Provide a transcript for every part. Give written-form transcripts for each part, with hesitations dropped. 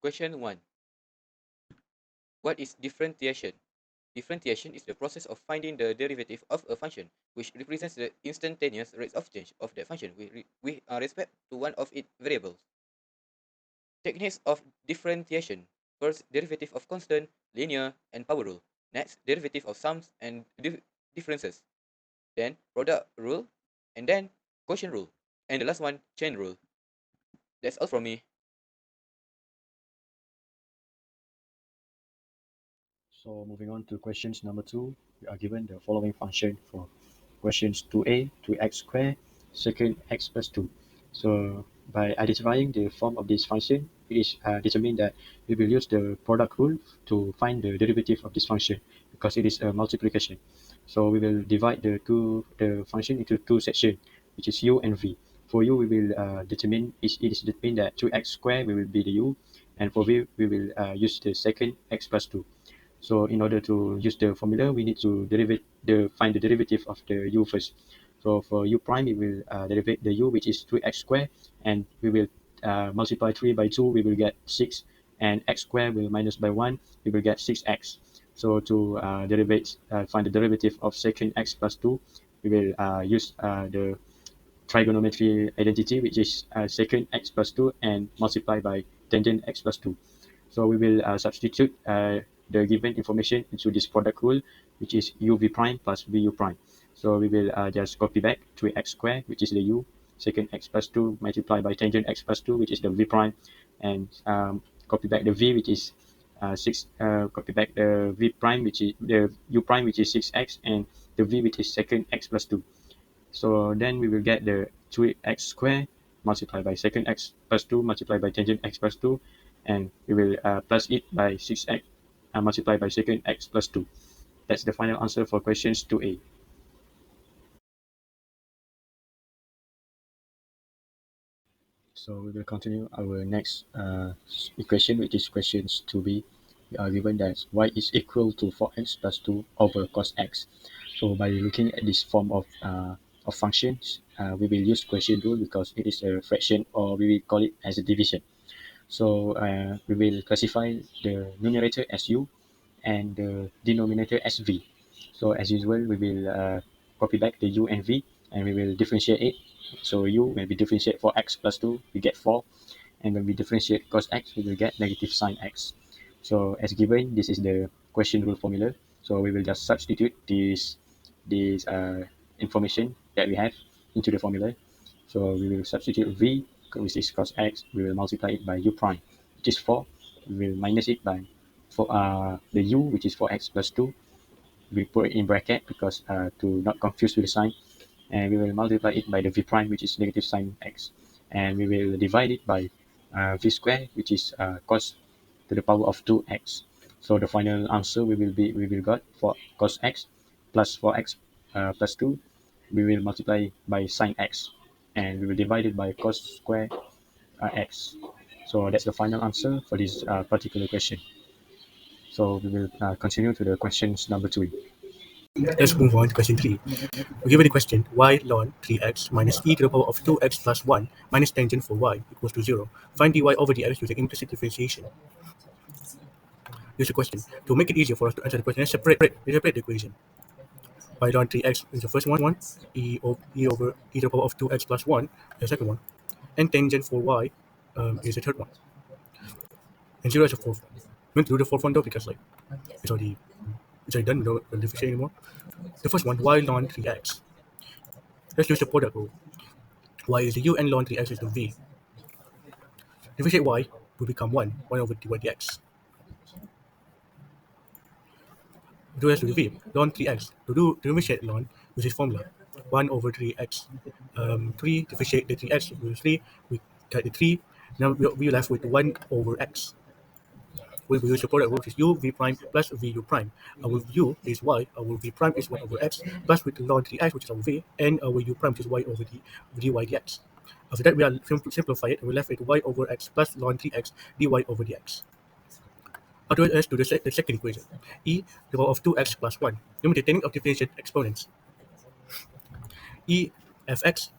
Question 1. What is differentiation? Differentiation is the process of finding the derivative of a function, which represents the instantaneous rate of change of that function with respect to one of its variables. Techniques of differentiation. First, derivative of constant, linear, and power rule. Next, derivative of sums and differences. Then, product rule, and then quotient rule. And the last one, chain rule. That's all from me. So moving on to questions number 2, we are given the following function for questions 2a, 2x squared, secant x plus 2. So by identifying the form of this function, it is determined that we will use the product rule to find the derivative of this function because it is a multiplication. So we will divide the function into two sections, which is u and v. For u, we will determine it is determined that 2x squared will be the u, and for v, we will use the secant x plus 2. So in order to use the formula, we need to find the derivative of the u first. So for u prime, we will derivate the u, which is 3x squared, and we will multiply 3 by 2, we will get 6, and x squared will minus by 1, we will get 6x. So to find the derivative of secant x plus 2, we will use the trigonometry identity, which is secant x plus 2 and multiply by tangent x plus 2. So we will substitute the given information into this product rule, which is uv prime plus vu prime. So we will just copy back 3x squared, which is the u, secant x plus 2 multiplied by tangent x plus 2, which is the v prime, and copy back the v, which is 6, copy back the v prime, which is the u prime, which is 6x, and the v, which is secant x plus 2. So then we will get the 3x squared multiplied by secant x plus 2 multiplied by tangent x plus 2, and we will plus it by 6x multiplied by secant x plus 2. That's the final answer for questions 2a. So we will continue our next equation, which is questions 2b. We are given that y is equal to 4x plus 2 over cos x. So by looking at this form of functions, we will use quotient rule because it is a fraction, or we will call it as a division. So we will classify the numerator as u and the denominator as v. So as usual, we will copy back the u and v, and we will differentiate it. So u, when we differentiate for x plus 2, we get 4. And when we differentiate cos x, we will get negative sine x. So as given, this is the question rule formula. So we will just substitute this information that we have into the formula. So we will substitute v, which is cos x, we will multiply it by u prime, which is 4. We will minus it by the u, which is 4x plus 2. We put it in bracket because to not confuse with the sign. And we will multiply it by the v prime, which is negative sine x. And we will divide it by v squared, which is cos to the power of 2x. So the final answer we will got for cos x plus 4x plus 2. We will multiply by sine x, and we will divide it by cos square x. So that's the final answer for this particular question. So we will continue to the questions number 3. Let's move on to question 3. We given the question y ln 3x minus e to the power of 2x plus 1 minus tangent for y equals to 0. Find dy over dx using implicit differentiation. Here's the question. To make it easier for us to answer the question, let's separate the equation. Y ln 3x is the first one, e over e to the power of 2x plus 1 the second one, and tangent for y is the third one. And 0 is the fourth one. We don't do the fourth one though because like it's already done, we don't differentiate anymore. The first one, y ln 3x. Let's use the product rule. Y is the u and ln 3x is the v. Differentiate y will become 1 over dy dx. Do as to the v, ln 3x. To differentiate ln, use this formula, 1 over 3x. 3, differentiate the 3x with 3, we get the 3. Now we left with 1 over x. We will use the product rule, which is u v prime plus vu prime. Our u is y, our v prime is 1 over x, plus with ln 3x, which is our v, and our u prime, which is y over dy dx. After that, we are simplify it, and we're left with y over x plus ln 3x dy over dx. Let's do the second equation. E to the power of 2x plus 1. Remember the technique of differentiation exponents. E fx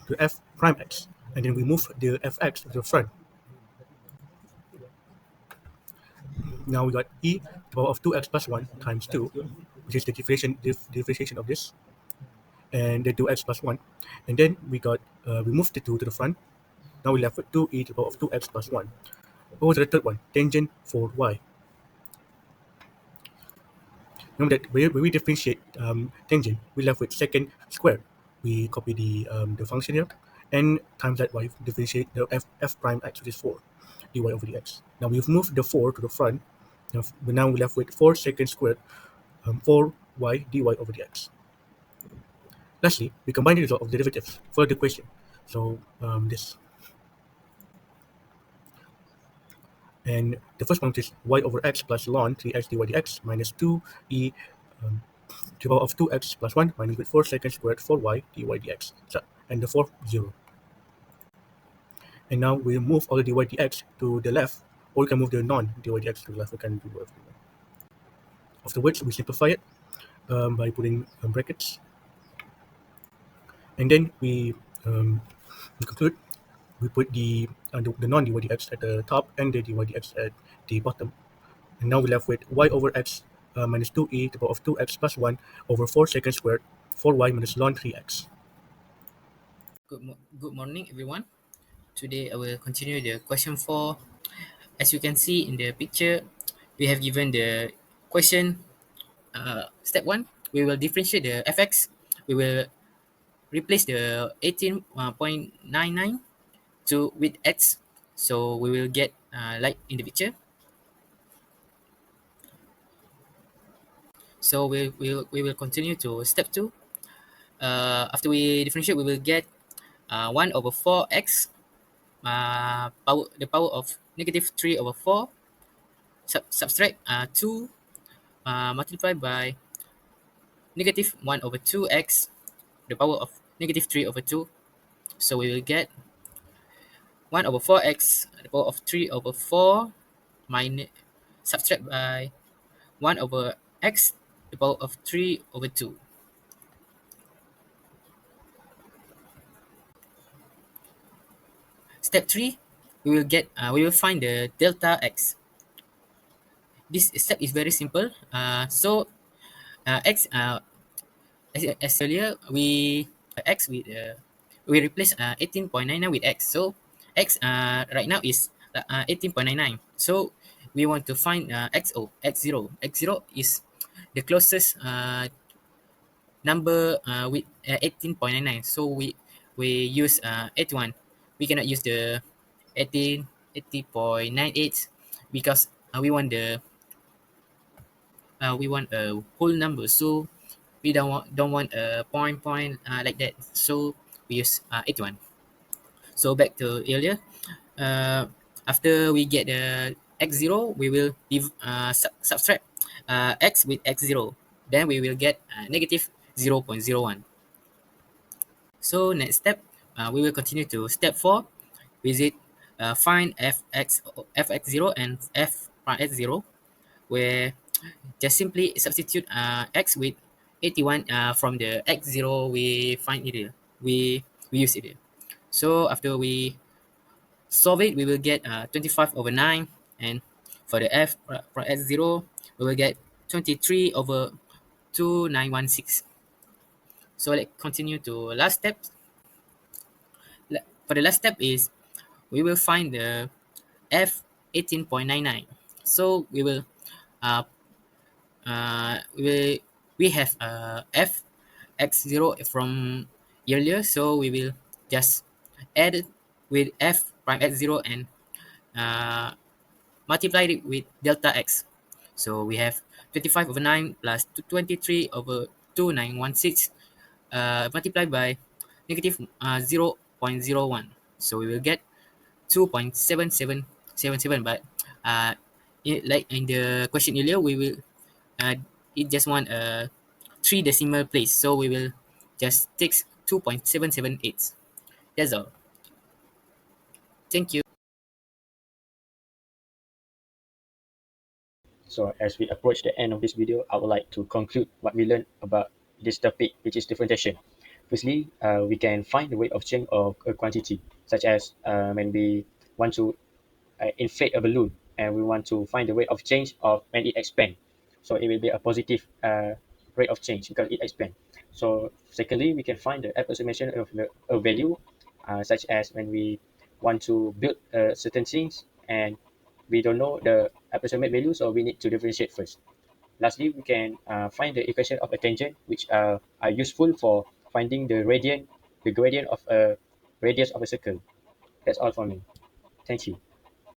to f prime x. And then we move the fx to the front. Now we got e to the power of 2x plus 1 times 2, which is the differentiation of this, and then 2x plus 1. And then we moved the 2 to the front. Now we left with 2e to the power of 2x plus 1. What was the third one? Tangent for y. Remember that when we differentiate tangent, we left with second squared. We copy the function here, and times that y differentiate the f prime x, which is 4, dy over dx. Now we've moved the 4 to the front. Now we left with 4 second squared, 4y dy over dx. Lastly, we combine the result of the derivatives for the equation. So this, and the first one is y over x plus ln 3x dy dx minus 2e to the power of 2x plus 1 minus with 4 second squared 4y dy dx. So, and the fourth 0. And now we move all the dy dx to the left, or we can move the non dy dx to the left. We can do both. Afterwards, we simplify it by putting brackets, and then we conclude. We put the non dy dx at the top and the dy dx at the bottom. And now we left with y over x minus 2e to the power of 2x plus 1 over 4 second squared 4y minus ln 3x. Good morning, everyone. Today I will continue the question 4. As you can see in the picture, we have given the question. Step 1, we will differentiate the fx. We will replace the 18.99 to with x. So we will get like in the picture. So we will continue to step 2. After we differentiate, we will get 1 over 4x the power of negative 3 over 4 subtract 2 multiplied by negative 1 over 2x the power of negative 3 over 2. So we will get 1 over 4x the power of 3 over 4 minus subtract by 1 over x the power of 3 over 2. Step 3, we will find the delta x. This step is very simple. X as earlier x with we replace 18.99 with x. So x right now is 18.99. So we want to find x0. X0 is the closest number with 18.99. So we use 81. We cannot use the 80.98 because we want a whole number. So we don't want a point like that. So we use 81. So back to earlier. Uh, After we get the x0, we will subtract x with x0. Then we will get negative 0.01. So next step, we will continue to step 4. Visit find fx0 and f prime x0, where just simply substitute x with 81 from the x0 we find it here. We use it here. So after we solve it, we will get 25 over 9. And for the f for x0, we will get 23 over 2916. So let's continue to last step. For the last step is we will find the f 18.99. So uh, we have f x0 from earlier, so we will just add it with f prime x0 and uh, multiply it with delta x. So we have 25 over 9 plus 23 over 2916 multiplied by negative 0.01. So we will get 2.7777. But like in the question earlier, we will uh, it just want a 3 decimal place, so we will just take 2.778. That's all. Thank you. So as we approach the end of this video, I would like to conclude what we learned about this topic, which is differentiation. Firstly, we can find the rate of change of a quantity, such as when we want to inflate a balloon. and we want to find the rate of change of when it expands. So it will be a positive rate of change because it expands. So secondly, we can find the approximation of a value, such as when we want to build certain things and we don't know the approximate value, so we need to differentiate first. Lastly, we can find the equation of a tangent, which are useful for finding the gradient of a radius of a circle. That's all for me. Thank you.